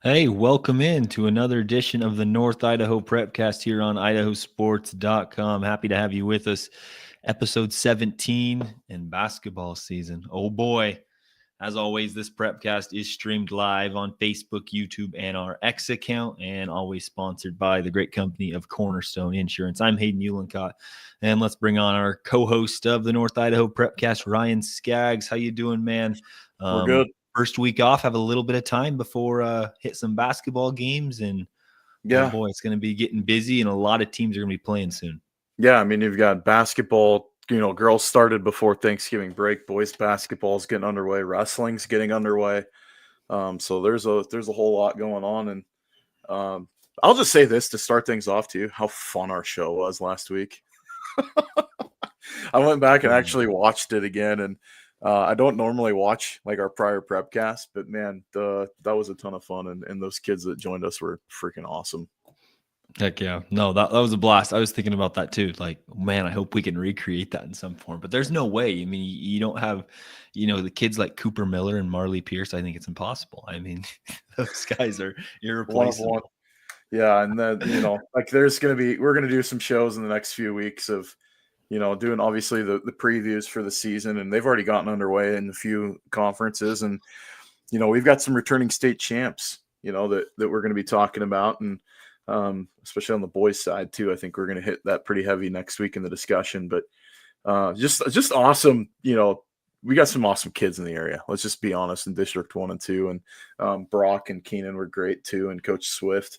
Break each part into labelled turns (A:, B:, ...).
A: Hey, welcome in to another edition of the North Idaho Prepcast here on IdahoSports.com. Happy to have you with us. Episode 17 in basketball season. Oh boy. As always, this Prepcast is streamed live on Facebook, YouTube, and our X account, and always sponsored by the great company of Cornerstone Insurance. I'm Hayden Uhlenkott, and let's bring on our co-host of the North Idaho Prepcast, Ryan Scaggs. How you doing, man?
B: We're good.
A: First week off, have a little bit of time before hit some basketball games, and oh
B: Yeah.
A: boy, it's going to be getting busy, and a lot of teams are going to be playing soon.
B: Yeah. I mean, you've got basketball, girls started before Thanksgiving break. Boys basketball is getting underway. Wrestling's getting underway. So there's a whole lot going on. And I'll just say this to start things off too, how fun our show was last week. I went back and actually watched it again. And I don't normally watch like our prior Prepcast, but man, that was a ton of fun. And those kids that joined us were freaking awesome.
A: Heck yeah. No, that was a blast. I was thinking about that too. Like, man, I hope we can recreate that in some form. But there's no way. I mean, you don't have, the kids like Cooper Miller and Marley Pierce. I think it's impossible. I mean, those guys are irreplaceable.
B: One. Yeah, and then like we're gonna do some shows in the next few weeks of doing obviously the previews for the season, and they've already gotten underway in a few conferences, and we've got some returning state champs that we're going to be talking about, and especially on the boys side too. I think we're going to hit that pretty heavy next week in the discussion, but just awesome. We got some awesome kids in the area. Let's just be honest. In District 1 and 2, and Brock and Keenan were great too, and Coach Swift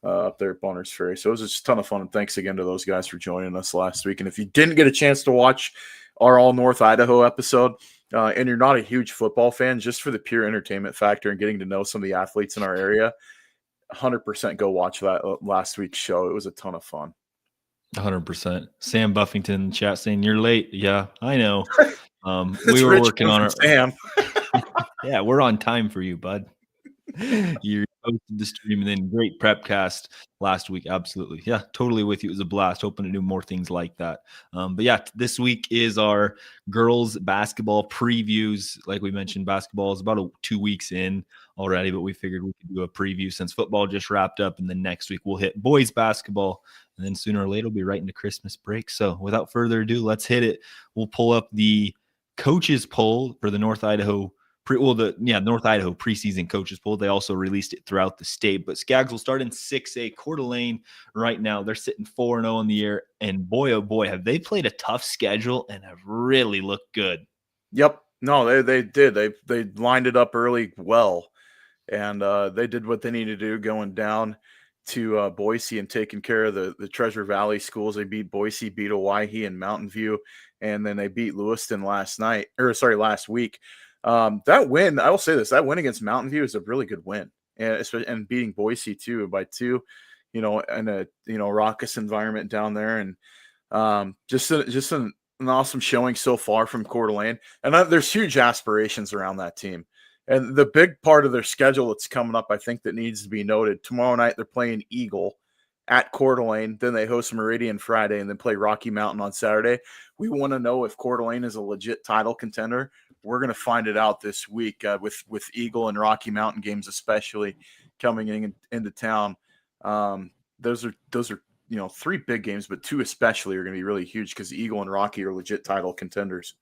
B: up there at Bonners Ferry. So it was just a ton of fun. And thanks again to those guys for joining us last week. And if you didn't get a chance to watch our All North Idaho episode, and you're not a huge football fan, just for the pure entertainment factor and getting to know some of the athletes in our area, 100% go watch that last week's show. It was a ton of fun.
A: 100%. Sam Buffington in the chat saying, "You're late." Yeah, I know.
B: We
A: were working on it.
B: Sam.
A: Yeah, we're on time for you, bud. You posted the stream, and then great Prepcast last week. Absolutely. Yeah, totally with you. It was a blast. Hoping to do more things like that. But yeah, this week is our girls basketball previews. Like we mentioned, basketball is about 2 weeks in already, but we figured we could do a preview since football just wrapped up. And then next week we'll hit boys basketball. And then sooner or later we'll be right into Christmas break. So without further ado, let's hit it. We'll pull up the coaches poll for the North Idaho North Idaho preseason coaches poll. They also released it throughout the state. But Scaggs will start in 6A. Coeur d'Alene right now, they're sitting 4-0 in the year. And boy, oh boy, have they played a tough schedule and have really looked good.
B: Yep. No, they did. They lined it up early well. And they did what they needed to do going down to Boise and taking care of the Treasure Valley schools. They beat Boise, beat Owyhee and Mountain View, and then they beat Lewiston last week. That win, I will say this, that win against Mountain View is a really good win, and beating Boise too by 2, in a raucous environment down there, and just an awesome showing so far from Coeur d'Alene. And there's huge aspirations around that team. And the big part of their schedule that's coming up, I think, that needs to be noted. Tomorrow night they're playing Eagle at Coeur d'Alene. Then they host Meridian Friday and then play Rocky Mountain on Saturday. We want to know if Coeur d'Alene is a legit title contender. We're going to find it out this week with Eagle and Rocky Mountain games, especially coming into town. Those are 3 big games, but 2 especially are going to be really huge because Eagle and Rocky are legit title contenders.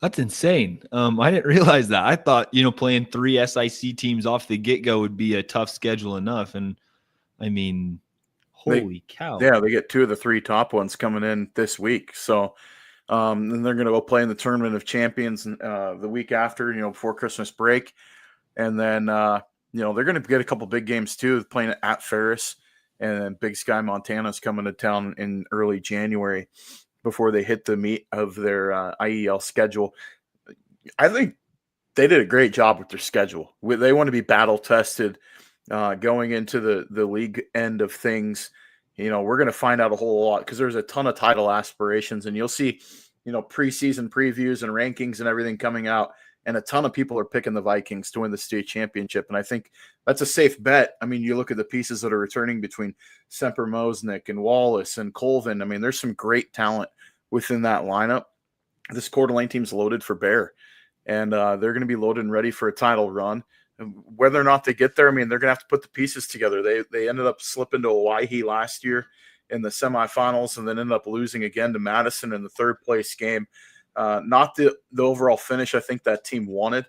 A: That's insane. I didn't realize that. I thought, playing 3 SIC teams off the get-go would be a tough schedule enough. And I mean, holy cow.
B: Yeah, they get 2 of the 3 top ones coming in this week. So then they're going to go play in the Tournament of Champions the week after, before Christmas break. And then, they're going to get a couple big games too, playing at Ferris. And then Big Sky, Montana's coming to town in early January before they hit the meat of their IEL schedule. I think they did a great job with their schedule. They want to be battle tested going into the league end of things. We're going to find out a whole lot because there's a ton of title aspirations, and you'll see, preseason previews and rankings and everything coming out. And a ton of people are picking the Vikings to win the state championship. And I think that's a safe bet. I mean, you look at the pieces that are returning between Semper Mosnick and Wallace and Colvin. I mean, there's some great talent within that lineup. This Coeur d'Alene team's loaded for bear. And they're going to be loaded and ready for a title run. Whether or not they get there, I mean, they're going to have to put the pieces together. They ended up slipping to Hawaii last year in the semifinals, and then ended up losing again to Madison in the third place game. Not the overall finish I think that team wanted,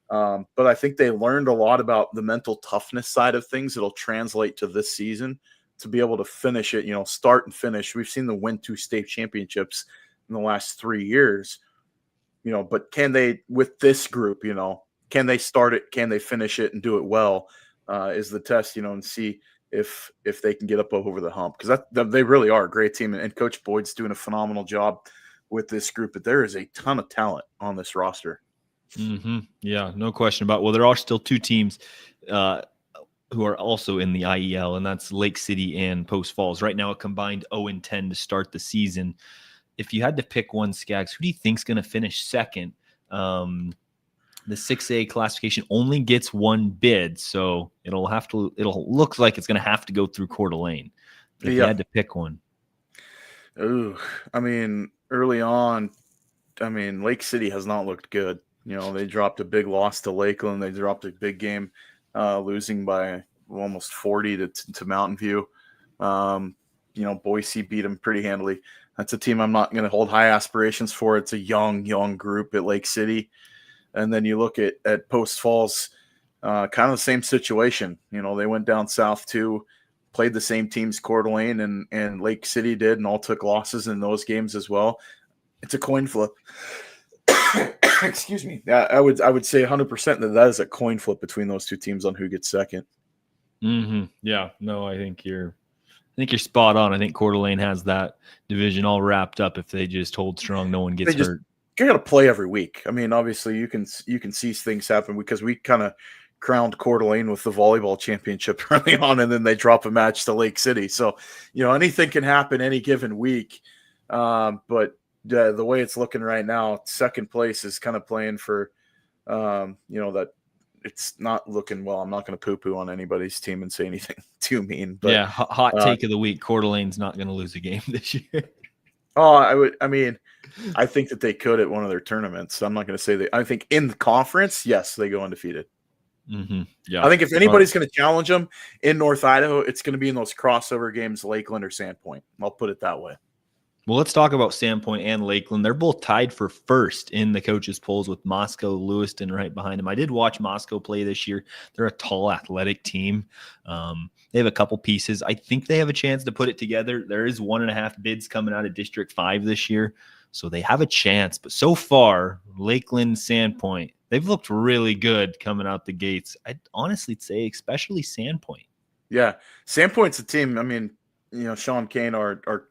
B: but I think they learned a lot about the mental toughness side of things. It'll translate to this season to be able to finish it, start and finish. We've seen them win 2 state championships in the last 3 years, but can they, with this group, can they start it? Can they finish it and do it well? Is the test, and see if they can get up over the hump, because they really are a great team, and Coach Boyd's doing a phenomenal job with this group. But there is a ton of talent on this roster.
A: Mm-hmm. Yeah, no question about it. Well, there are still 2 teams who are also in the IEL, and that's Lake City and Post Falls. Right now, a combined 0-10 to start the season. If you had to pick one, Scaggs, who do you think's going to finish second? The 6A classification only gets 1 bid, so it'll look like it's going to have to go through Coeur d'Alene. But if you had to pick one.
B: Ooh, I mean, early on, Lake City has not looked good. They dropped a big loss to Lakeland. They dropped a big game, losing by almost 40 to Mountain View. Boise beat them pretty handily. That's a team I'm not going to hold high aspirations for. It's a young group at Lake City. And then you look at Post Falls, kind of the same situation. They went down south too, played the same teams Coeur d'Alene and Lake City did, and all took losses in those games as well. It's a coin flip. Excuse me. I would say 100% that is a coin flip between those 2 teams on who gets second.
A: Mm-hmm. Yeah. No, I think you're spot on. I think Coeur d'Alene has that division all wrapped up if they just hold strong. No one gets hurt.
B: You got to play every week. I mean, obviously you can see things happen, because we kind of crowned Coeur d'Alene with the volleyball championship early on, and then they drop a match to Lake City. So, anything can happen any given week. But the way it's looking right now, second place is kind of playing for, that it's not looking well. I'm not going to poo-poo on anybody's team and say anything too mean. But
A: yeah, hot take of the week: Coeur d'Alene's not going to lose a game this year.
B: I think that they could at one of their tournaments. I'm not going to say that. I think in the conference, yes, they go undefeated.
A: Mm-hmm. Yeah,
B: I think if anybody's going to challenge them in North Idaho, it's going to be in those crossover games, Lakeland or Sandpoint. I'll put it that way.
A: Well, let's talk about Sandpoint and Lakeland. They're both tied for first in the coaches' polls with Moscow, Lewiston right behind them. I did watch Moscow play this year. They're a tall, athletic team. They have a couple pieces. I think they have a chance to put it together. There is 1.5 bids coming out of District 5 this year, so they have a chance. But so far, Lakeland, Sandpoint, they've looked really good coming out the gates. I'd honestly say especially Sandpoint.
B: Yeah, Sandpoint's a team. I mean, Sean Kane, our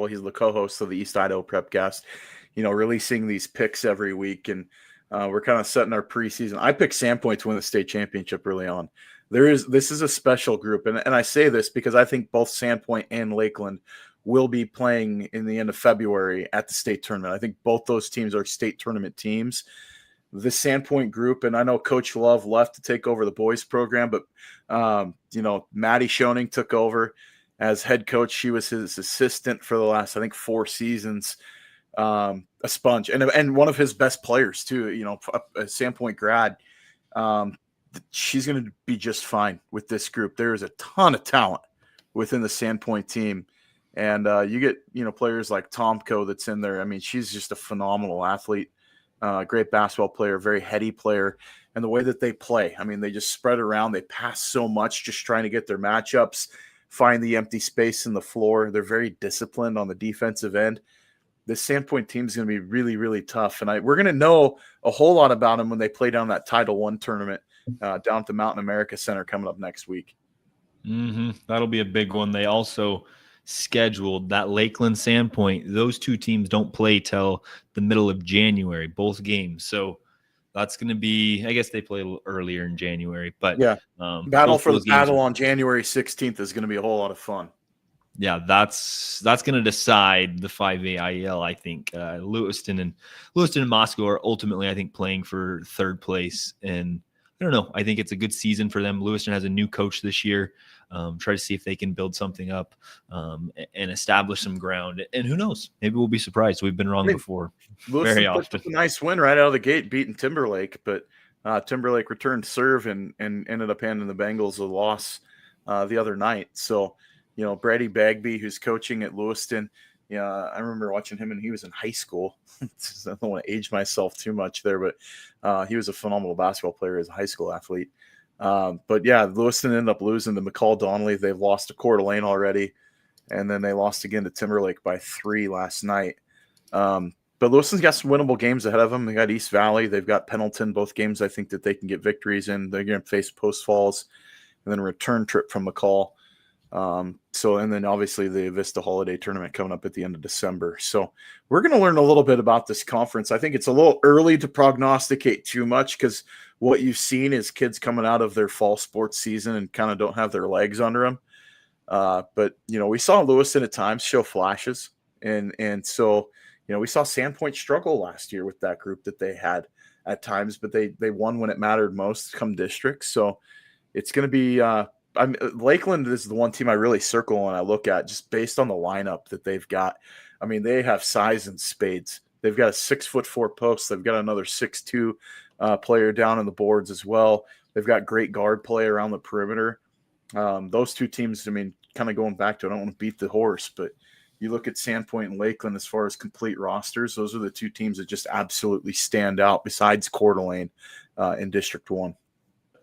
B: he's the co-host of the East Idaho Prepcast, releasing these picks every week, and we're kind of setting our preseason. I picked Sandpoint to win the state championship early on. This is a special group, and I say this because I think both Sandpoint and Lakeland will be playing in the end of February at the state tournament. I think both those teams are state tournament teams. The Sandpoint group, and I know Coach Love left to take over the boys program, but Maddie Schoening took over as head coach. She was his assistant for the last, I think, 4 seasons. A sponge and one of his best players too. A Sandpoint grad. She's going to be just fine with this group. There is a ton of talent within the Sandpoint team, and you get players like Tomko that's in there. I mean, she's just a phenomenal athlete, great basketball player, very heady player, and the way that they play. I mean, they just spread around. They pass so much, just trying to get their matchups, find the empty space in the floor. They're very disciplined on the defensive end. This Sandpoint team is going to be really, really tough. And we're going to know a whole lot about them when they play down that Title I tournament down at the Mountain America Center coming up next week.
A: Mm-hmm. That'll be a big one. They also scheduled that Lakeland Sandpoint. Those 2 teams don't play till the middle of January, both games. So that's going to be, I guess they play a little earlier in January, but
B: yeah, battle on January 16th is going to be a whole lot of fun.
A: Yeah, that's going to decide the 5A IEL. I think Lewiston and Moscow are ultimately, I think, playing for third place. And I don't know. I think it's a good season for them. Lewiston has a new coach this year. Try to see if they can build something up and establish some ground. And who knows? Maybe we'll be surprised. We've been wrong before.
B: Lewiston
A: very often.
B: A nice win right out of the gate, beating Timberlake. But Timberlake returned serve and ended up handing the Bengals a loss the other night. So, Brady Bagby, who's coaching at Lewiston, yeah, I remember watching him and he was in high school. I don't want to age myself too much there, but he was a phenomenal basketball player as a high school athlete. But yeah, Lewiston ended up losing to McCall Donnelly. They've lost to Coeur d'Alene already, and then they lost again to Timberlake by 3 last night. But Lewiston's got some winnable games ahead of them. They got East Valley. They've got Pendleton. Both games I think that they can get victories in. They're going to face Post Falls and then a return trip from McCall. And then obviously the Vista Holiday Tournament coming up at the end of December. So we're going to learn a little bit about this conference. I think it's a little early to prognosticate too much because what you've seen is kids coming out of their fall sports season and kind of don't have their legs under them. But we saw Lewiston at times show flashes, and so we saw Sandpoint struggle last year with that group that they had at times, but they won when it mattered most come districts. So it's going to be. Lakeland is the one team I really circle and I look at just based on the lineup that they've got. I mean, they have size and spades. They've got a 6'4" post. They've got another 6'2" player down on the boards as well. They've got great guard play around the perimeter. Those two teams, I mean, kind of going back to, I don't want to beat the horse, but you look at Sandpoint and Lakeland as far as complete rosters, those are the two teams that just absolutely stand out besides Coeur d'Alene in District 1.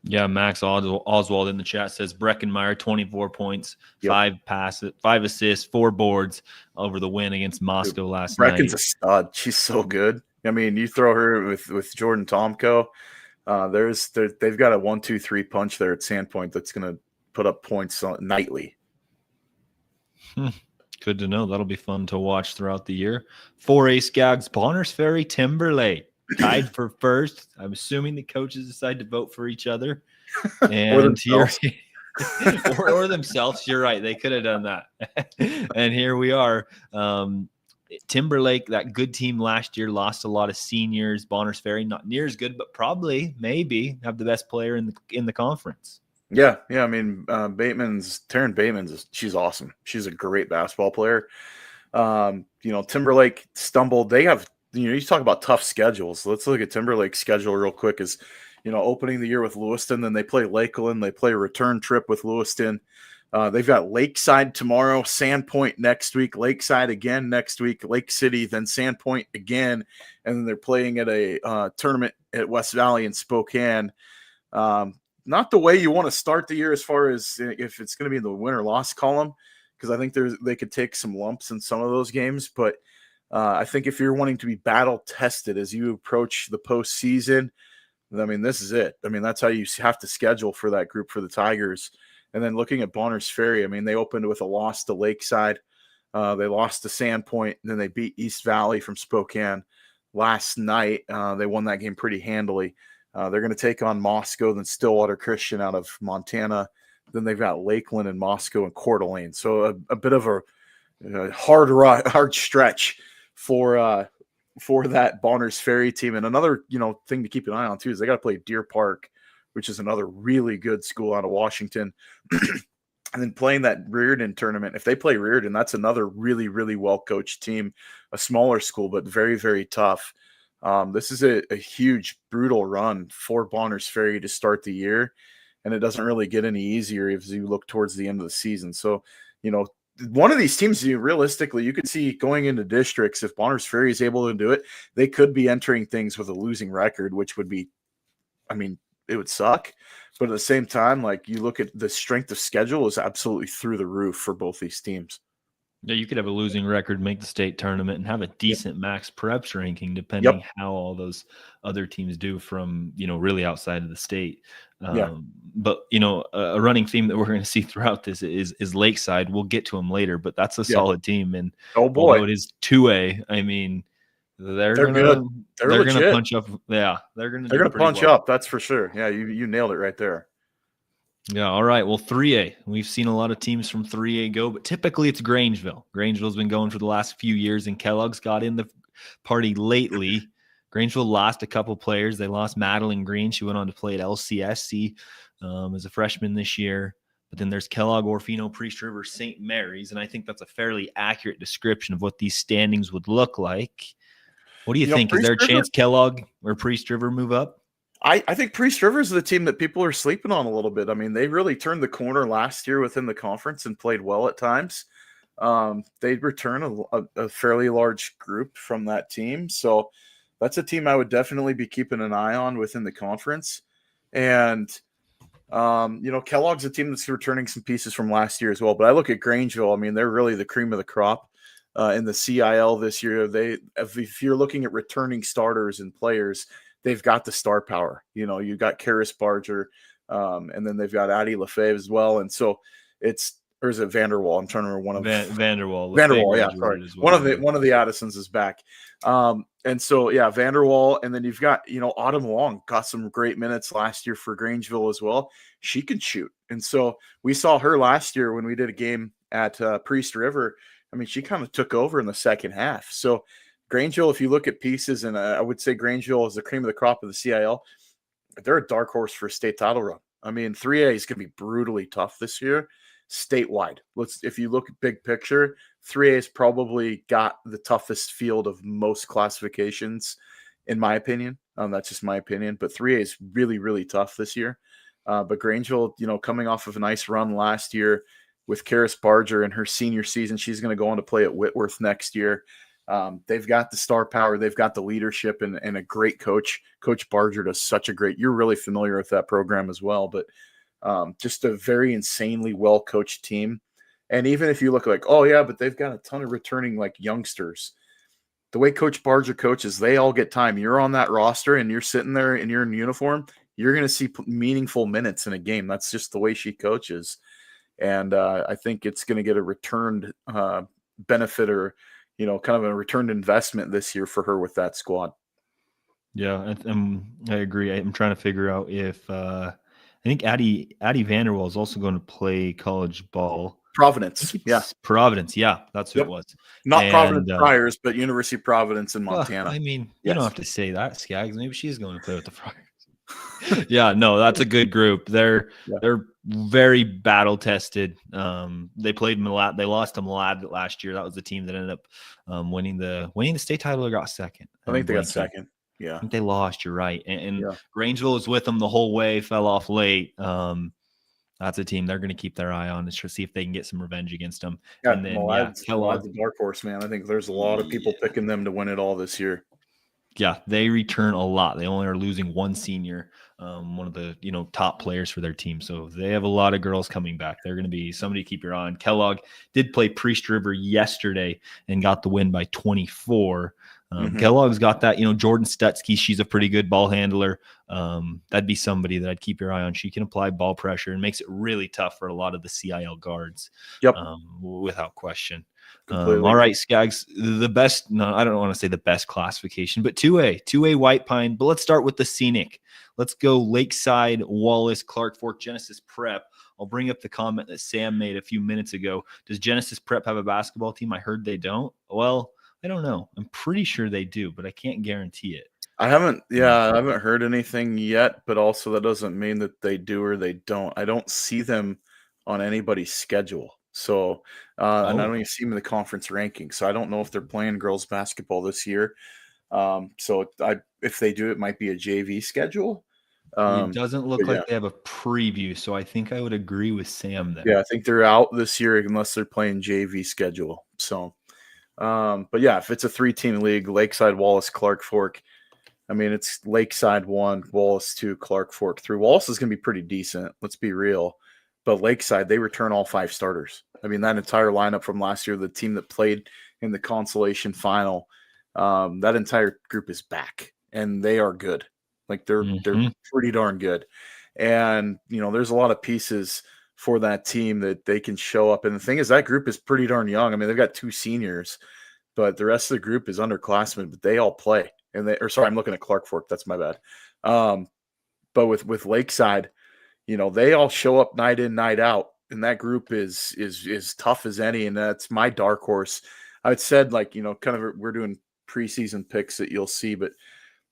A: Yeah, Max Oswald in the chat says Breckenmeyer, 24 points,
B: Yep.
A: 5 assists, 4 boards over the win against Moscow last night.
B: Brecken's a stud. She's so good. I mean, you throw her with Jordan Tomko. They've got a 1-2-3 punch there at Sandpoint that's going to put up points nightly.
A: Good to know. That'll be fun to watch throughout the year. 4A Scaggs, Bonners Ferry, Timberlake tied for first. I'm assuming the coaches decide to vote for each other. And
B: or themselves.
A: or themselves. You're right. They could have done that. And here we are. Timberlake, that good team last year, lost a lot of seniors. Bonners Ferry, not near as good, but probably, maybe, have the best player in the conference.
B: Yeah. I mean, Taryn Bateman's, she's awesome. She's a great basketball player. Timberlake stumbled. They have, you talk about tough schedules. Let's look at Timberlake's schedule real quick. Is opening the year with Lewiston, then they play Lakeland, they play a return trip with Lewiston. They've got Lakeside tomorrow, Sandpoint next week, Lakeside again next week, Lake City, then Sandpoint again, and then they're playing at a tournament at West Valley in Spokane. Not the way you want to start the year as far as if it's going to be in the win or loss column, because I think they could take some lumps in some of those games. But I think if you're wanting to be battle tested as you approach the postseason, I mean, this is it. I mean, that's how you have to schedule for that group for the Tigers. And then looking at Bonners Ferry, I mean, they opened with a loss to Lakeside. They lost to Sandpoint, and then they beat East Valley from Spokane last night. They won that game pretty handily. They're going to take on Moscow, then Stillwater Christian out of Montana. Then they've got Lakeland and Moscow and Coeur d'Alene. So a bit of a hard stretch for that Bonners Ferry team. And another thing to keep an eye on too is they got to play Deer Park, which is another really good school out of Washington. And then playing that Reardon tournament. If they play Reardon, that's another really, really well-coached team, a smaller school, but very, very tough. This is a huge, brutal run for Bonners Ferry to start the year, and it doesn't really get any easier as you look towards the end of the season. So, one of these teams, realistically, you could see going into districts, if Bonners Ferry is able to do it, they could be entering things with a losing record, which would be, I mean, it would suck. But at the same time, like you look at the strength of schedule is absolutely through the roof for both these teams.
A: Yeah, you could have a losing record, make the state tournament, and have a decent max preps ranking, depending how all those other teams do from, really outside of the state. But, a running theme that we're going to see throughout this is Lakeside. We'll get to them later, but that's a solid team. And although it is 2A, I mean, they're
B: good.
A: They're going to punch up. Yeah, they're going to
B: punch up. That's for sure. Yeah, you nailed it right there.
A: Yeah, all right. Well, 3A. We've seen a lot of teams from 3A go, but typically it's Grangeville. Grangeville's been going for the last few years, and Kellogg's got in the party lately. Grangeville lost a couple players. They lost Madeline Green. She went on to play at LCSC as a freshman this year. But then there's Kellogg, Orfino, Priest River, St. Mary's, and I think that's a fairly accurate description of what these standings would look like. What do you think? Is there a chance Kellogg or Priest River move up?
B: I think Priest River is the team that people are sleeping on a little bit. I mean, they really turned the corner last year within the conference and played well at times. They return a fairly large group from that team. So that's a team I would definitely be keeping an eye on within the conference. And, Kellogg's a team that's returning some pieces from last year as well. But I look at Grangeville. I mean, they're really the cream of the crop in the CIL this year. If you're looking at returning starters and players, they've got the star power. You got Karis Barger, and then they've got Addie Lefebvre as well. And so or is it Vanderwall? I'm trying to remember one of
A: Vanderwall.
B: Vanderwall. Yeah, sorry.
A: As
B: One
A: well,
B: of the Addisons is back. And so yeah, Vanderwall, and then you've got Autumn Long got some great minutes last year for Grangeville as well. She can shoot, and so we saw her last year when we did a game at Priest River. I mean, she kind of took over in the second half. So Grangeville, if you look at pieces, and I would say Grangeville is the cream of the crop of the CIL. They're a dark horse for a state title run. I mean, 3A is going to be brutally tough this year, statewide. If you look at big picture, 3A has probably got the toughest field of most classifications, in my opinion. That's just my opinion. But 3A is really, really tough this year. But Grangeville, coming off of a nice run last year with Karis Barger in her senior season, she's going to go on to play at Whitworth next year. They've got the star power, they've got the leadership, and a great coach. Coach Barger does such a great. You're really familiar with that program as well, but just a very insanely well coached team. And even if you look like, oh yeah, but they've got a ton of returning like youngsters. The way Coach Barger coaches, they all get time. You're on that roster and you're sitting there and you're in uniform. You're going to see meaningful minutes in a game. That's just the way she coaches. And I think it's going to get a returned benefit, or kind of a returned investment this year for her with that squad.
A: Yeah, I agree. I'm trying to figure out if I think Addie Vanderwall is also going to play college ball.
B: Providence, yeah.
A: Providence, yeah, that's who it was.
B: Not Providence Friars, but University of Providence in Montana.
A: I mean, you don't have to say that, Scaggs. Maybe she's going to play with the Friars. Yeah, no, that's a good group. They're very battle tested. They played Malad. They lost to Malad last year. That was the team that ended up winning the state title, or got second.
B: I think they got second. Yeah,
A: I think they lost. You're right. And Grangeville was with them the whole way. Fell off late. That's a team they're going to keep their eye on to see if they can get some revenge against them.
B: Yeah, and then Malad's a dark horse, man. I think there's a lot of people picking them to win it all this year.
A: Yeah, they return a lot. They only are losing one senior, one of the top players for their team. So they have a lot of girls coming back. They're going to be somebody to keep your eye on. Kellogg did play Priest River yesterday and got the win by 24. Kellogg's got that, Jordan Stutsky, she's a pretty good ball handler. That'd be somebody that I'd keep your eye on. She can apply ball pressure and makes it really tough for a lot of the CIL guards.
B: Yep.
A: Without question. All right, Scaggs, the best, no, I don't want to say the best classification, but 2A White Pine. But let's start with the scenic. Let's go Lakeside, Wallace, Clark Fork, Genesis Prep. I'll bring up the comment that Sam made a few minutes ago. Does Genesis Prep have a basketball team? I heard they don't. Well, I don't know. I'm pretty sure they do, but I can't guarantee it.
B: I haven't heard anything yet, but also that doesn't mean that they do or they don't. I don't see them on anybody's schedule. So, and I don't even see them in the conference rankings. So I don't know if they're playing girls basketball this year. If they do, it might be a JV schedule.
A: It doesn't look like they have a preview, so I think I would agree with Sam there.
B: Yeah, I think they're out this year unless they're playing JV schedule. So, but yeah, if it's a 3-team league, Lakeside, Wallace, Clark Fork. I mean, it's Lakeside 1, Wallace 2, Clark Fork 3. Wallace is going to be pretty decent. Let's be real. But Lakeside, they return all 5 starters. I mean, that entire lineup from last year, the team that played in the consolation final, that entire group is back, and they are good. Like they're pretty darn good. And, there's a lot of pieces for that team that they can show up. And the thing is, that group is pretty darn young. I mean, they've got 2 seniors, but the rest of the group is underclassmen, but they all play. And I'm looking at Clark Fork. That's my bad. But with Lakeside, they all show up night in, night out. And that group is tough as any. And that's my dark horse. I had said, we're doing preseason picks that you'll see, but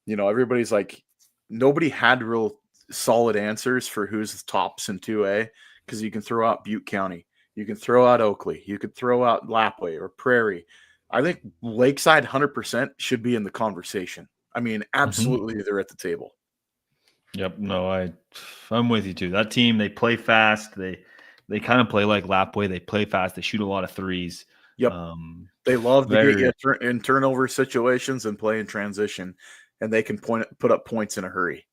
B: everybody's like, nobody had real solid answers for who's the tops in 2A, because you can throw out Butte County, you can throw out Oakley, you could throw out Lapway or Prairie. I think Lakeside 100% should be in the conversation. I mean, absolutely, they're at the table.
A: Yep. No, I'm with you too. That team, they play fast. They kind of play like Lapway. They play fast. They shoot a lot of threes.
B: Yep.
A: Um,
B: They love to get
A: very
B: you in turnover situations and play in transition, and they can put up points in a hurry.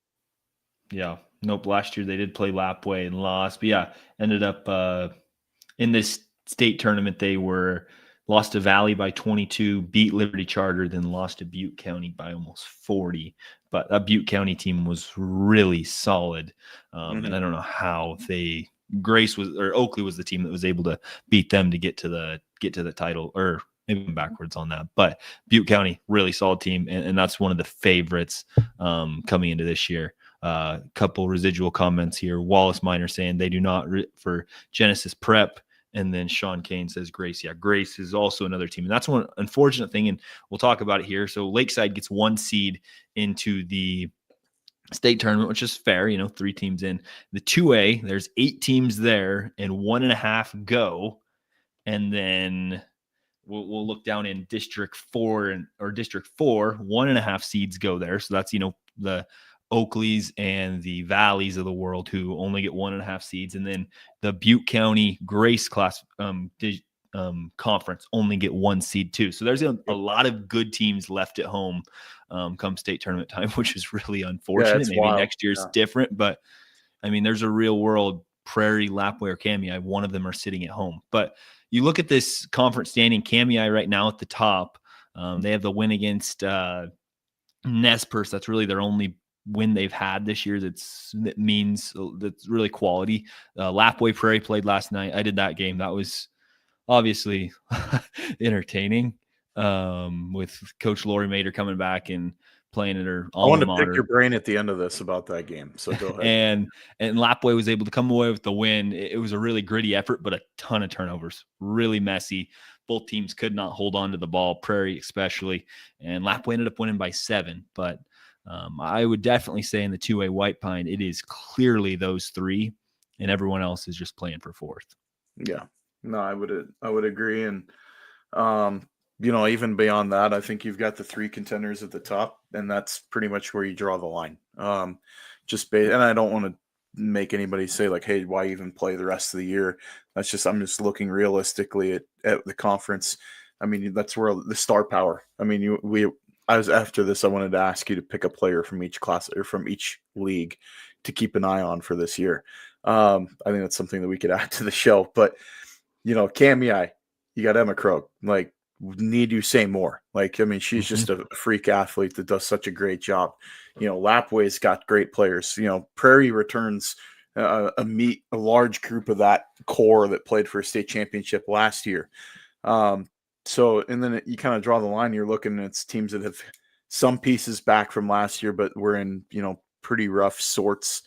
A: Yeah. Nope. Last year they did play Lapway and lost, but yeah, ended up in this state tournament they were lost to Valley by 22, beat Liberty Charter, then lost to Butte County by almost 40. But that Butte County team was really solid, and I don't know how Grace was or Oakley was the team that was able to beat them to get to the title, or maybe I'm backwards on that. But Butte County, really solid team, and that's one of the favorites coming into this year. Couple residual comments here. Wallace Miner saying they do not for Genesis Prep. And then Sean Kane says Grace. Yeah, Grace is also another team. And that's one unfortunate thing. And we'll talk about it here. So Lakeside gets 1 seed into the state tournament, which is fair, 3 teams in. The 2A, there's 8 teams there and 1.5 go. And then we'll look down in District 4 or District 4, 1.5 seeds go there. So that's, the Oakleys and the Valleys of the world who only get 1.5 seeds. And then the Butte County Grace class conference only get 1 seed too. So there's a lot of good teams left at home come state tournament time, which is really unfortunate. Maybe
B: wild.
A: next year's different, but I mean, there's a real world Prairie, Lapway, or Kamiah. One of them are sitting at home. But you look at this conference standing, Kamiah right now at the top. They have the win against Nez Perce. That's really their only win they've had this year. That's really quality. Lapway Prairie played last night. I did that game. That was obviously entertaining with Coach Lori Mader coming back and playing at her alma
B: mater. I want to pick your brain at the end of this about that game, so go ahead.
A: and Lapway was able to come away with the win. It was a really gritty effort, but a ton of turnovers, really messy. Both teams could not hold on to the ball, Prairie especially, and Lapway ended up winning by 7. But I would definitely say in the 2A White Pine, it is clearly those 3, and everyone else is just playing for 4th.
B: Yeah, no, I would agree, and even beyond that, I think you've got the 3 contenders at the top, and that's pretty much where you draw the line. And I don't want to make anybody say like, hey, why even play the rest of the year? I'm just looking realistically at the conference. I mean, that's where the star power. I mean, after this, I wanted to ask you to pick a player from each class or from each league to keep an eye on for this year. I think that's something that we could add to the show. But Kamiah, you got Emma Krogh. Like, need you say more? Like, I mean, she's just a freak athlete that does such a great job. Lapway's got great players. Prairie returns a large group of that core that played for a state championship last year. So, and then you kind of draw the line. You're looking at teams that have some pieces back from last year, but we're in, pretty rough sorts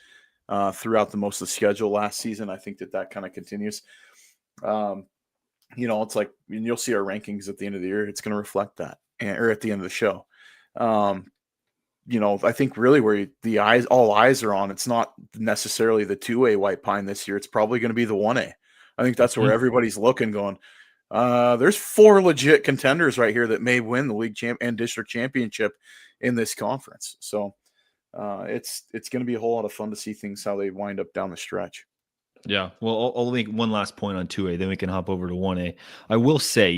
B: throughout the most of the schedule last season. I think that kind of continues. It's like, and you'll see our rankings at the end of the year. It's going to reflect that, or at the end of the show. I think really where all eyes are on, it's not necessarily the 2A White Pine this year. It's probably going to be the 1A. I think that's where everybody's looking, going, there's 4 legit contenders right here that may win the league and district championship in this conference. So it's going to be a whole lot of fun to see how they wind up down the stretch.
A: Yeah. Well, I'll make one last point on 2A, then we can hop over to 1A. I will say,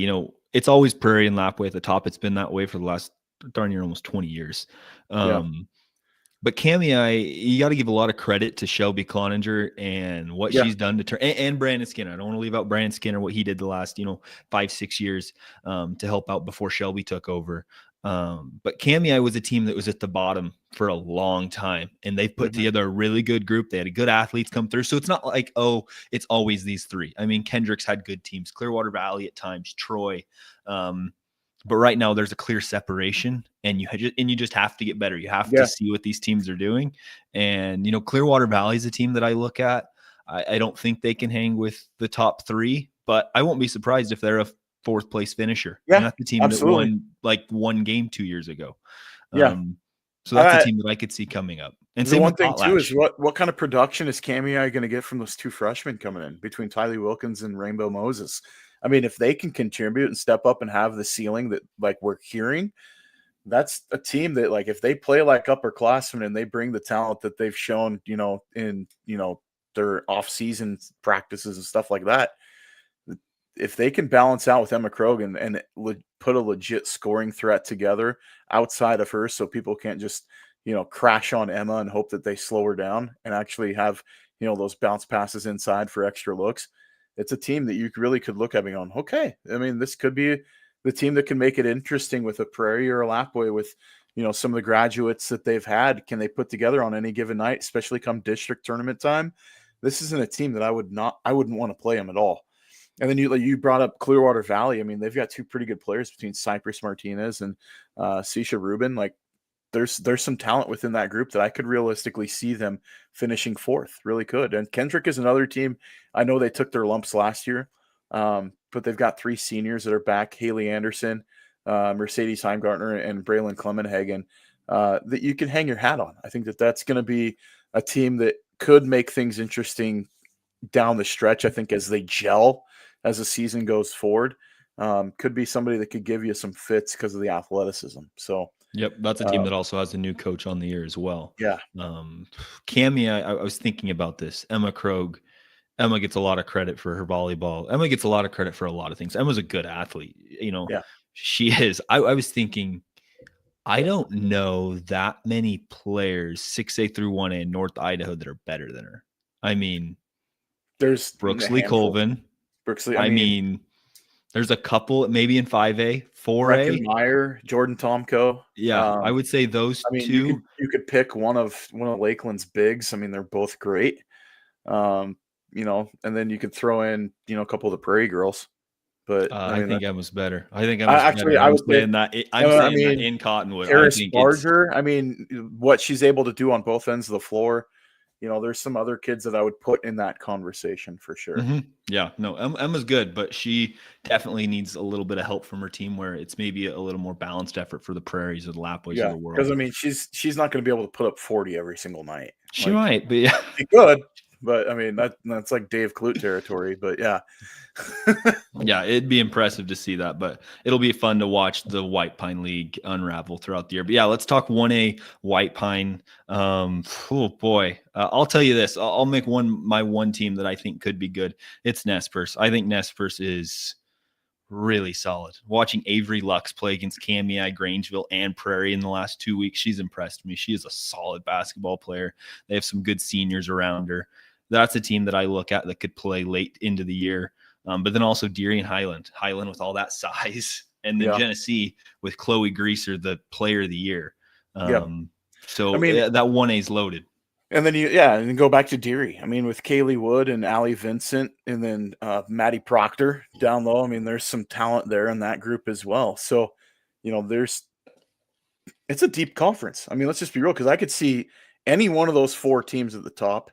A: it's always Prairie and Lapway at the top. It's been that way for the last darn near almost 20 years. But Kamiah, you got to give a lot of credit to Shelby Cloninger and what she's done to turn, and Brandon Skinner. I don't want to leave out Brandon Skinner, what he did the last, 5-6 years to help out before Shelby took over. But Kamiah was a team that was at the bottom for a long time, and they put together a really good group. They had good athletes come through. So it's not like, it's always these 3. I mean, Kendricks had good teams, Clearwater Valley at times, Troy. But right now there's a clear separation, and you just have to get better. You have to see what these teams are doing. And, Clearwater Valley is a team that I look at. I don't think they can hang with the top 3, but I won't be surprised if they're a 4th place finisher.
B: Yeah,
A: and that's the team
B: absolutely.
A: that won like 1 game 2 years ago.
B: Yeah.
A: So that's a team that I could see coming up. And
B: the one thing too is what kind of production is Kamiah going to get from those 2 freshmen coming in between Tylee Wilkins and Rainbow Moses? I mean, if they can contribute and step up and have the ceiling that like we're hearing, that's a team that, like, if they play like upperclassmen and they bring the talent that they've shown, in, their off-season practices and stuff like that, if they can balance out with Emma Krogh and put a legit scoring threat together outside of her, so people can't just, crash on Emma and hope that they slow her down and actually have, those bounce passes inside for extra looks. It's a team that you really could look at and going, okay, I mean, this could be the team that can make it interesting with a Prairie or a Lapway with, some of the graduates that they've had. Can they put together on any given night, especially come district tournament time? This isn't a team that I wouldn't want to play them at all. And then you brought up Clearwater Valley. I mean, they've got two pretty good players between Cypress Martinez and Sisha Rubin. Like, there's some talent within that group that I could realistically see them finishing fourth. Really could. And Kendrick is another team. I know they took their lumps last year, but they've got three seniors that are back: Haley Anderson, Mercedes Heimgartner, and Braylon Clemenhagen, that you can hang your hat on. I think that's going to be a team that could make things interesting down the stretch. I think as they gel, as the season goes forward, could be somebody that could give you some fits because of the athleticism. So,
A: yep, that's a team that also has a new coach on the year as well.
B: yeah.
A: Cammie, I was thinking about this. Emma Krogh. Emma gets a lot of credit for her volleyball. Emma gets a lot of credit for a lot of things. Emma's a good athlete.
B: Yeah.
A: She is. I was thinking, I don't know that many players 6A through 1A in North Idaho that are better than her. I mean,
B: there's
A: Brooksley Colvin.
B: Brooksley.
A: I mean, there's a couple maybe in 5A, 4A.
B: Meyer, Jordan Tomko.
A: Yeah, I would say those two.
B: You could pick one of Lakeland's bigs. I mean, they're both great. And then you could throw in, a couple of the Prairie girls. But
A: I think Emma's better. I think Emma's better.
B: I was saying
A: that. I'm saying that in Cottonwood.
B: Harris Barger. I mean, what she's able to do on both ends of the floor. There's some other kids that I would put in that conversation for sure.
A: Mm-hmm. Yeah, no, Emma's good, but she definitely needs a little bit of help from her team where it's maybe a little more balanced effort for the Prairies or the Lapways of the world.
B: Because, I mean, she's not going to be able to put up 40 every single night.
A: She might, but yeah.
B: She could, but I mean, that's like Dave Clute territory, but yeah.
A: Yeah, it'd be impressive to see that, but it'll be fun to watch the White Pine League unravel throughout the year. But yeah, let's talk 1A White Pine. Oh boy, I'll tell you this. I'll make my one team that I think could be good. It's Nez Perce. I think Nez Perce is really solid. Watching Avery Lux play against Cammie, Grangeville, and Prairie in the last 2 weeks, she's impressed me. She is a solid basketball player. They have some good seniors around her. That's a team that I look at that could play late into the year. But then also Deary and Highland with all that size. And then Genesee with Chloe Greaser, the player of the year. So I mean, that 1A is loaded.
B: And then go back to Deary. I mean, with Kaylee Wood and Allie Vincent and then Maddie Proctor down low. I mean, there's some talent there in that group as well. So, it's a deep conference. I mean, let's just be real, because I could see any one of those four teams at the top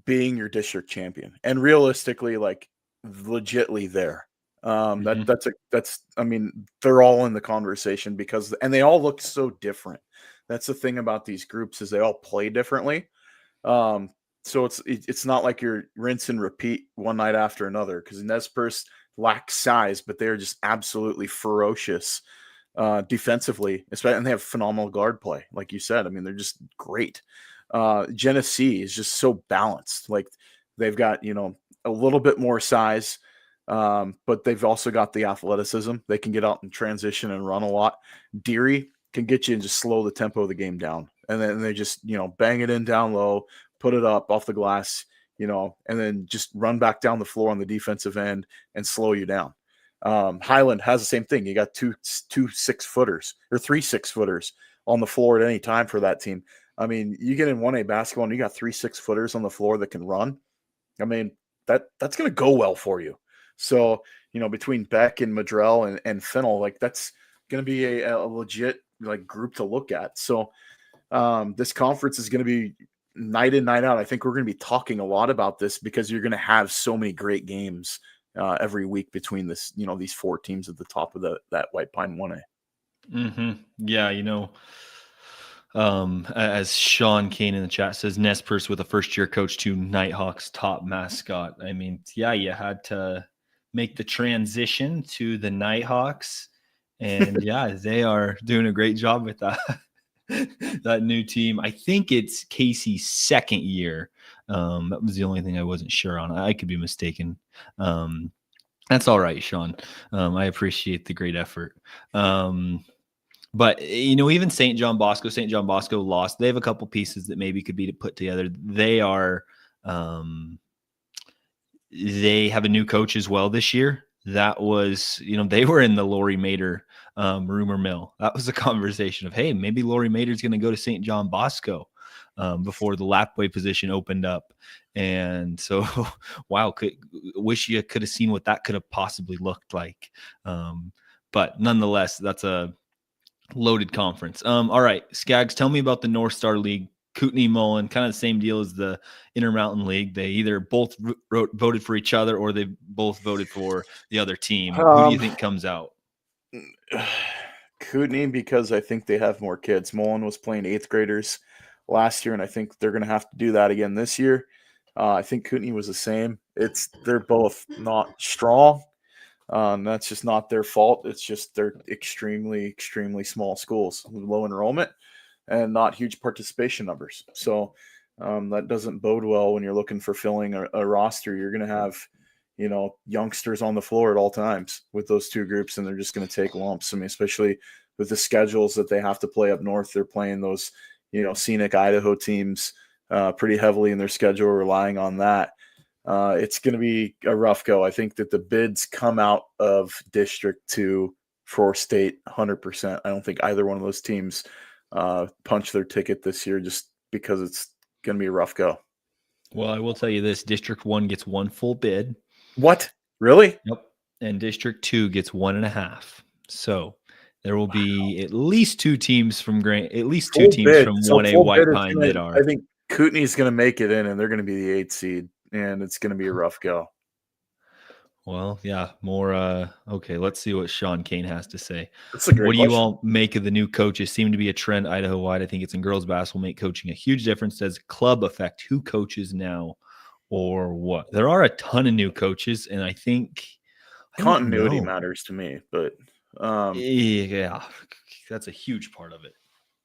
B: being your district champion. And realistically, like, legitly there. That's I mean, they're all in the conversation and they all look so different. That's the thing about these groups, is they all play differently. So it's not like you're rinse and repeat one night after another, because Nez Perce lacks size, but they're just absolutely ferocious defensively, especially, and they have phenomenal guard play, like you said. I mean, they're just great. Genesee is just so balanced. Like, they've got, a little bit more size, but they've also got the athleticism. They can get out and transition and run a lot. Deary can get you and just slow the tempo of the game down. And then they just, bang it in down low, put it up off the glass, and then just run back down the floor on the defensive end and slow you down. Highland has the same thing. You got two 6-footers or 3 6-footers on the floor at any time for that team. I mean, you get in 1A basketball and you got 3 6-footers on the floor that can run. I mean, that's going to go well for you. So, between Beck and Madrell and Fennel, like, that's going to be a legit, like, group to look at. So this conference is going to be night in, night out. I think we're going to be talking a lot about this, because you're going to have so many great games every week between this, these four teams at the top of that White Pine 1A.
A: Mm-hmm. Yeah, as Sean Kane in the chat says, Nez Perce with a first-year coach to Nighthawks top mascot. I mean, yeah, you had to make the transition to the Nighthawks, And yeah, they are doing a great job with that. That new team. I think it's Casey's second year. That was the only thing I wasn't sure on. I could be mistaken. That's all right, Sean. I appreciate the great effort. But even St. John Bosco lost. They have a couple pieces that maybe could be put together. They have a new coach as well this year. That was, they were in the Lori Mater rumor mill. That was a conversation of, hey, maybe Lori Mater's going to go to St. John Bosco before the Lapway position opened up. And so, wow, wish you could have seen what that could have possibly looked like. But nonetheless, that's a loaded conference. All right, Scaggs, tell me about the North Star League. Kootenai Mullen, kind of the same deal as the Intermountain League. They either both voted for each other or they both voted for the other team. Who do you think comes out?
B: Kootenai, because I think they have more kids. Mullen was playing 8th graders last year, and I think they're going to have to do that again this year. I think Kootenai was the same. They're both not strong. That's just not their fault. It's just they're extremely, extremely small schools with low enrollment and not huge participation numbers. So that doesn't bode well when you're looking for filling a roster. You're going to have, youngsters on the floor at all times with those two groups, and they're just going to take lumps. I mean, especially with the schedules that they have to play up north, they're playing those, scenic Idaho teams pretty heavily in their schedule, relying on that. It's going to be a rough go. I think that the bids come out of District 2 for state 100%. I don't think either one of those teams punch their ticket this year just because it's going to be a rough go.
A: Well, I will tell you this. District 1 gets one full bid.
B: What? Really?
A: Yep. And District 2 gets 1.5. So there will be at least two teams from at least two teams from 1A White Pine that are.
B: I think Kootenai's going to make it in, and they're going to be the 8th seed, and it's going to be a rough go.
A: Well, yeah, more. Okay, let's see what Sean Kane has to say.
B: That's a great
A: What do
B: question.
A: you all make of the new coaches? Seem to be a trend Idaho-wide. I think it's in girls basketball make coaching a huge difference. Does club affect who coaches now or what? There are a ton of new coaches, and I think
B: Continuity matters to me, but
A: yeah, that's a huge part of it.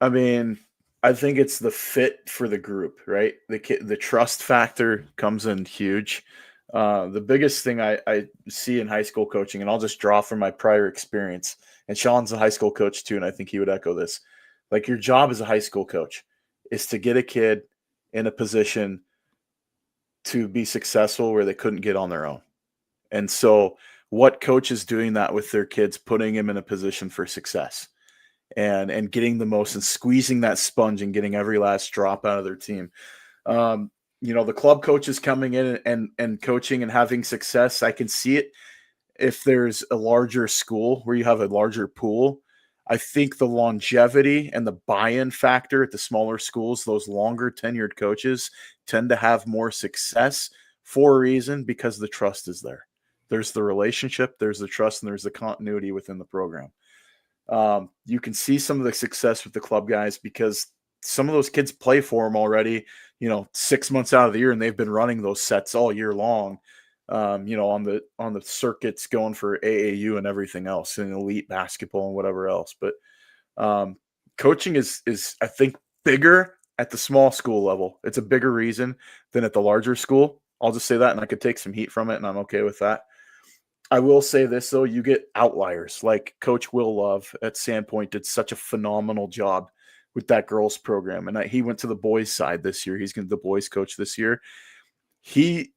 B: I mean, I think it's the fit for the group, right? The trust factor comes in huge. The biggest thing I see in high school coaching, and I'll just draw from my prior experience, and Sean's a high school coach too, and I think he would echo this. Like, your job as a high school coach is to get a kid in a position to be successful where they couldn't get on their own. And so what coach is doing that with their kids, putting them in a position for success and getting the most and squeezing that sponge and getting every last drop out of their team. The club coaches coming in and coaching and having success, I can see it if there's a larger school where you have a larger pool. I think the longevity and the buy-in factor at the smaller schools, those longer tenured coaches tend to have more success for a reason, because the trust is there. There's the relationship, there's the trust, and there's the continuity within the program. You can see some of the success with the club guys because some of those kids play for them already, 6 months out of the year, and they've been running those sets all year long, on the circuits going for AAU and everything else, and elite basketball and whatever else. But coaching is I think bigger at the small school level. It's a bigger reason than at the larger school. I'll just say that, and I could take some heat from it, and I'm okay with that. I will say this, though, you get outliers. Like Coach Will Love at Sandpoint did such a phenomenal job with that girls program. And he went to the boys side this year. He's going to be the boys coach this year. He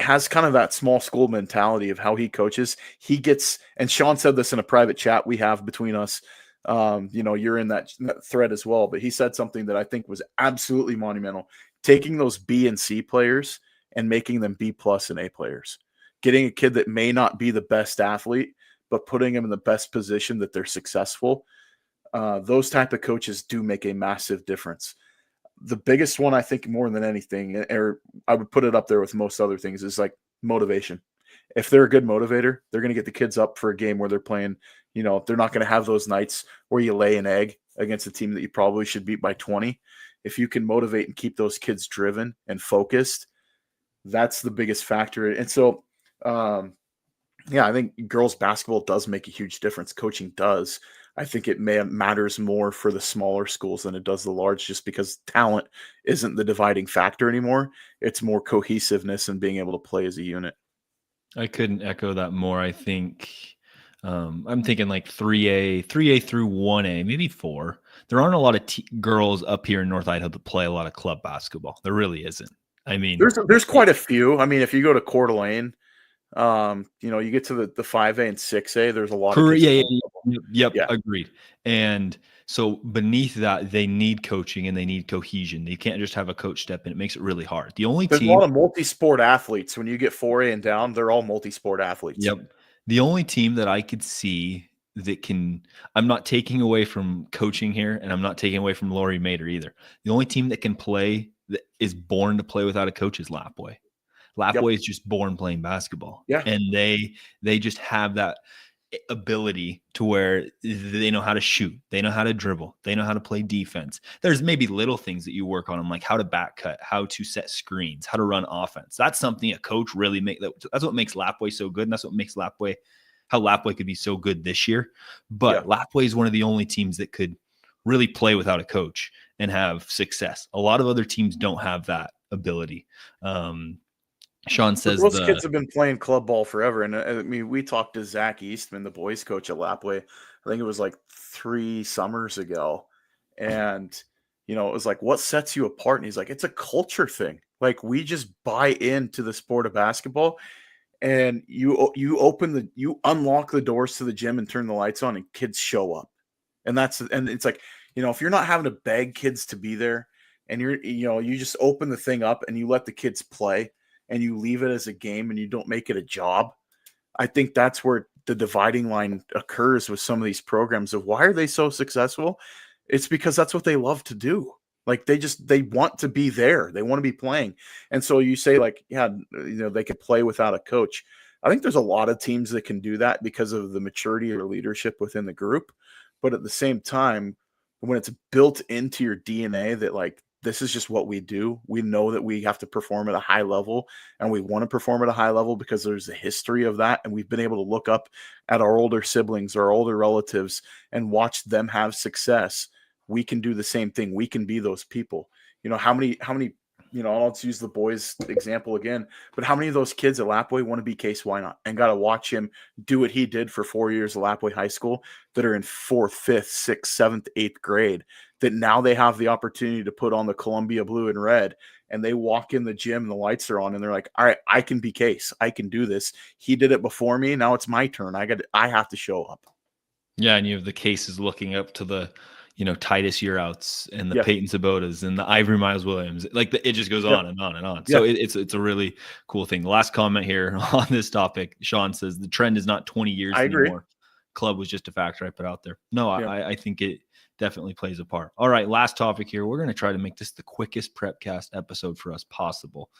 B: has kind of that small school mentality of how he coaches. He gets, and Sean said this in a private chat we have between us. You're in that thread as well, but he said something that I think was absolutely monumental. Taking those B and C players and making them B+ and A players. Getting a kid that may not be the best athlete, but putting him in the best position that they're successful. Those type of coaches do make a massive difference. The biggest one, I think, more than anything, or I would put it up there with most other things, is like motivation. If they're a good motivator, they're going to get the kids up for a game where they're playing. They're not going to have those nights where you lay an egg against a team that you probably should beat by 20. If you can motivate and keep those kids driven and focused, that's the biggest factor. And so, Yeah, I think girls basketball does make a huge difference. Coaching does. I think it matters more for the smaller schools than it does the large, just because talent isn't the dividing factor anymore. It's more cohesiveness and being able to play as a unit.
A: I couldn't echo that more. I think I'm thinking like 3A through 1A, maybe 4. There aren't a lot of girls up here in North Idaho that play a lot of club basketball. There really isn't. I mean,
B: There's quite a few. I mean, if you go to Coeur d'Alene, you get to the 5A and 6A, there's a lot of
A: correct.
B: kids
A: Yeah,
B: playing football.
A: yep,
B: Yeah.
A: agreed. And so beneath that, they need coaching and they need cohesion. They can't just have a coach step in. It makes it really hard. The only
B: There's a
A: team
B: lot of multi-sport athletes. When you get 4A and down, they're all multi-sport athletes.
A: Yep. The only team that I could see that can I'm not taking away from coaching here, and I'm not taking away from Lori Mater either. The only team that can play that is born to play without a coach is Lapway.
B: Yep.
A: Lapway is just born playing basketball,
B: Yeah.
A: and they just have that ability to where they know how to shoot, they know how to dribble, they know how to play defense. There's maybe little things that you work on them, like how to back cut, how to set screens, how to run offense. That's something a coach really that's what makes Lapway so good, and that's what makes Lapway how Lapway could be so good this year.
B: Yeah.
A: But Lapway is one of the only teams that could really play without a coach and have success. A lot of other teams don't have that ability. Sean
B: But
A: says
B: those kids have been playing club ball forever. And I mean, we talked to Zach Eastman, the boys coach at Lapway. I think it was like 3 summers ago. And, it was like, what sets you apart? And he's like, it's a culture thing. Like, we just buy into the sport of basketball, and you unlock the doors to the gym and turn the lights on, and kids show up. And it's like, if you're not having to beg kids to be there, and you just open the thing up and you let the kids play, and you leave it as a game and you don't make it a job. I think that's where the dividing line occurs with some of these programs of why are they so successful? It's because that's what they love to do. Like, they want to be there. They want to be playing. And so you say, like, yeah, they could play without a coach. I think there's a lot of teams that can do that because of the maturity or leadership within the group. But at the same time, when it's built into your DNA that, like, this is just what we do, we know that we have to perform at a high level, and we want to perform at a high level because there's a history of that. And we've been able to look up at our older siblings or our older relatives and watch them have success. We can do the same thing. We can be those people. How many, I'll use the boys example again, but how many of those kids at Lapway want to be Case Wynot and got to watch him do what he did for 4 years at Lapway High School, that are in 4th, 5th, 6th, 7th, 8th grade, that now they have the opportunity to put on the Columbia blue and red, and they walk in the gym and the lights are on and they're like, all right, I can be Case. I can do this. He did it before me. Now it's my turn. I have to show up.
A: Yeah, and you have the cases looking up to the, Titus Yearouts and the
B: Yeah.
A: Peyton Sabotas and the Ivory Miles Williams. Like it just goes
B: Yeah.
A: on and on and on.
B: Yeah.
A: So it's a really cool thing. The last comment here on this topic, Sean says the trend is not 20 years
B: I agree.
A: anymore. Club was just a factor I put out there. No,
B: Yeah.
A: I think it definitely plays a part. All right, last topic here. We're going to try to make this the quickest Prepcast episode for us possible.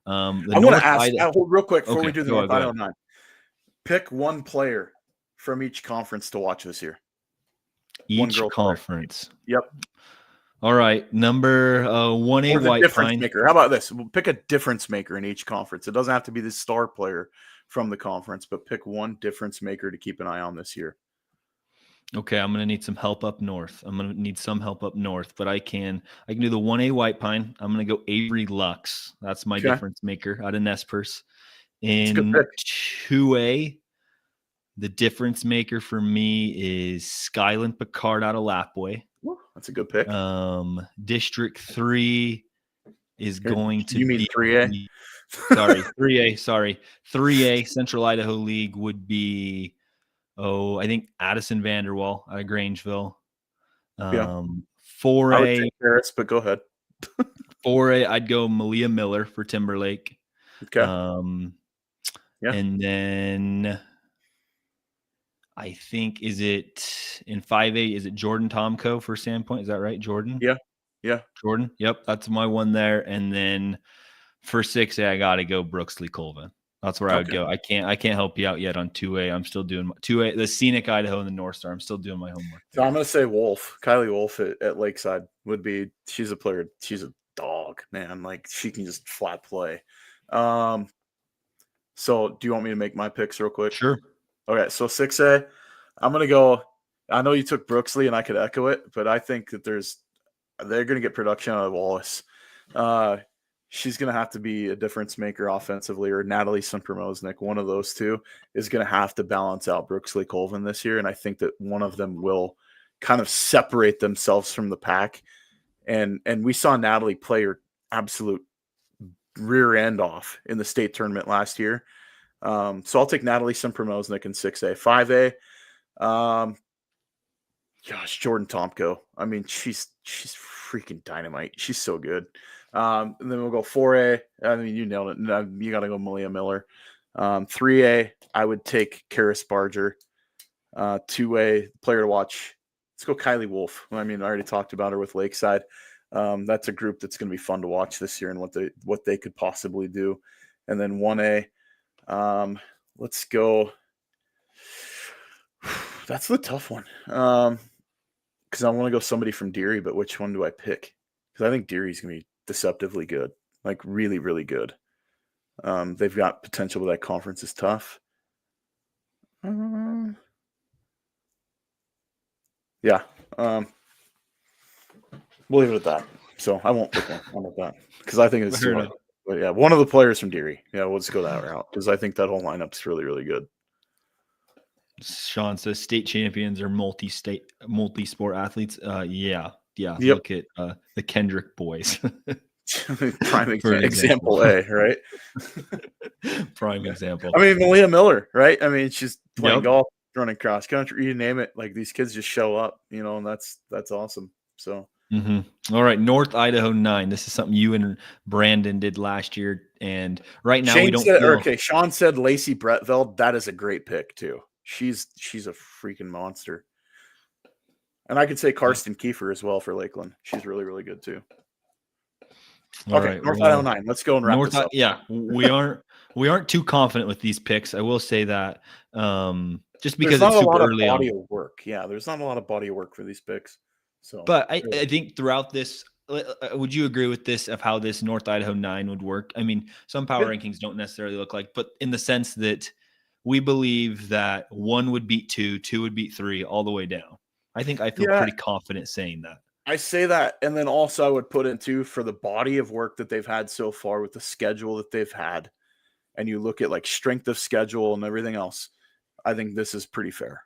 A: The
B: I want to ask real quick before we
A: Okay,
B: do the
A: go
B: North
A: ahead.
B: Idaho 9. Pick one player from each conference to watch this year.
A: Each conference.
B: Yep.
A: All right, number 1A
B: Or the
A: White
B: difference
A: Pine.
B: maker. How about this? We'll pick a difference maker in each conference. It doesn't have to be the star player from the conference, but pick one difference maker to keep an eye on this year.
A: Okay, I'm gonna need some help up north. But I can do the 1A White Pine. I'm gonna go Avery Lux. That's my difference maker out of Nez Perce. In 2A, the difference maker for me is Skyland Picard out of Lapway.
B: That's a good pick.
A: District 3 is going to be
B: 3A?
A: Sorry, 3A. 3A Central Idaho League would be I think Addison Vanderwall out of Grangeville. 4A,
B: I would take Harris, but go ahead.
A: 4A, I'd go Malia Miller for Timberlake.
B: Okay.
A: And then I think is it in 5A? Is it Jordan Tomko for Sandpoint? Is that right, Jordan?
B: Yeah.
A: Jordan. Yep, that's my one there. And then for 6A, I got to go Brooksley Colvin. That's where I would go. I can't help you out yet on 2A. I'm still doing 2A, the Scenic Idaho and the North Star. I'm still doing my homework.
B: So I'm going to say Wolf. Kylie Wolf at Lakeside would be. She's a player. She's a dog, man. Like, she can just flat play. So do you want me to make my picks real quick?
A: Sure.
B: Okay, so 6A, I'm going to go. I know you took Brooksley, and I could echo it, but I think that they're going to get production out of Wallace. She's going to have to be a difference maker offensively, or Natalie Simpermosnik. One of those two is going to have to balance out Brooksley Colvin this year, and I think that one of them will kind of separate themselves from the pack. And we saw Natalie play her absolute rear end off in the state tournament last year. So I'll take Natalie Simpermosnik in 6A. 5A, gosh, Jordan Tomko. I mean, she's freaking dynamite. She's so good. And then we'll go 4A. I mean, you nailed it. You got to go Malia Miller. 3A, I would take Karis Barger. 2A, player to watch. Let's go Kylie Wolf. I mean, I already talked about her with Lakeside. That's a group that's going to be fun to watch this year and what they could possibly do. And then 1A, let's go. That's the tough one. Because I want to go somebody from Deary, but which one do I pick? Because I think Deary's going to be deceptively good, like really, really good. They've got potential, but that conference is tough. Yeah. We'll leave it at that. So I won't pick one at that because I think it's too hard. But yeah, one of the players from Deary. Yeah, we'll just go that route because I think that whole lineup's really, really good.
A: Sean says state champions are multi-sport athletes. Yeah.
B: Yep.
A: Look at the Kendrick boys.
B: Prime example A, right?
A: Prime example.
B: I mean, Malia Miller, right? I mean, she's playing golf, running cross country, you name it. Like these kids just show up, and that's awesome. So.
A: All right, North Idaho 9. This is something you and Brandon did last year, and right now we don't.
B: Okay, Sean said Lacey Bretveld. That is a great pick too. She's a freaking monster. And I could say Karsten Kiefer as well for Lakeland. She's really, really good too.
A: All right,
B: North Idaho 9. Let's go and wrap this up.
A: Yeah, we aren't too confident with these picks. I will say that just because it's super early on.
B: Body of work. Yeah, there's not a lot of body of work for these picks. So,
A: but I think throughout this, would you agree with this of how this North Idaho 9 would work? I mean, some power rankings don't necessarily look like, but in the sense that we believe that 1 would beat 2, 2 would beat 3, all the way down. I feel pretty confident saying that.
B: I say that, and then also I would put in too for the body of work that they've had so far with the schedule that they've had, and you look at like strength of schedule and everything else. I think this is pretty fair.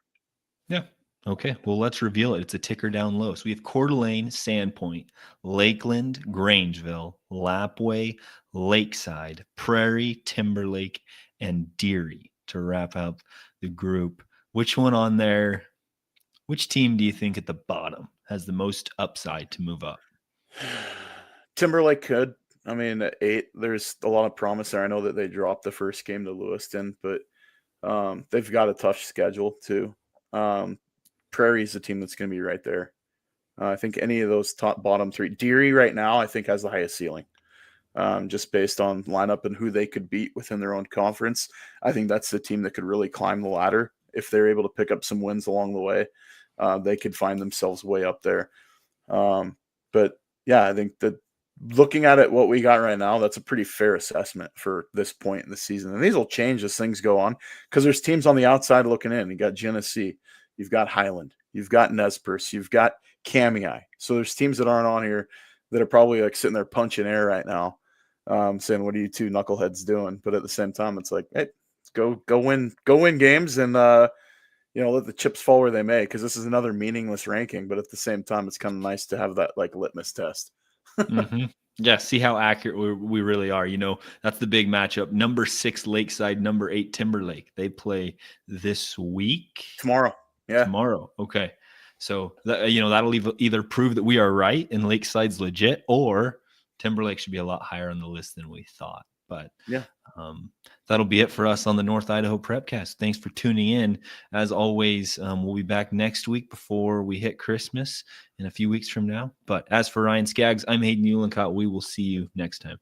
A: Yeah. Okay, well, let's reveal it. It's a ticker down low. So we have Coeur d'Alene, Sandpoint, Lakeland, Grangeville, Lapway, Lakeside, Prairie, Timberlake, and Deary to wrap up the group. Which one on there? Which team do you think at the bottom has the most upside to move up?
B: Timberlake could. I mean, at 8, there's a lot of promise there. I know that they dropped the first game to Lewiston, but they've got a tough schedule too. Prairie's the team that's going to be right there. I think any of those bottom 3. Deary right now, I think, has the highest ceiling. Just based on lineup and who they could beat within their own conference. I think that's the team that could really climb the ladder. If they're able to pick up some wins along the way, they could find themselves way up there. But yeah, I think that looking at it, what we got right now, that's a pretty fair assessment for this point in the season. And these will change as things go on because there's teams on the outside looking in. You got Genesee, you've got Highland, you've got Nez Perce, you've got Kamei. So there's teams that aren't on here that are probably like sitting there punching air right now, saying, "What are you two knuckleheads doing?" But at the same time, it's like, hey, go win games and let the chips fall where they may, because this is another meaningless ranking. But at the same time, it's kind of nice to have that like litmus test.
A: Yeah, see how accurate we really are. That's the big matchup. Number 6 Lakeside, number 8 Timberlake. They play this week.
B: Tomorrow. Yeah.
A: Tomorrow. Okay. So that'll either prove that we are right and Lakeside's legit, or Timberlake should be a lot higher on the list than we thought. But
B: yeah,
A: that'll be it for us on the North Idaho Prepcast. Thanks for tuning in. As always, we'll be back next week before we hit Christmas in a few weeks from now. But as for Ryan Scaggs, I'm Hayden Uhlenkott. We will see you next time.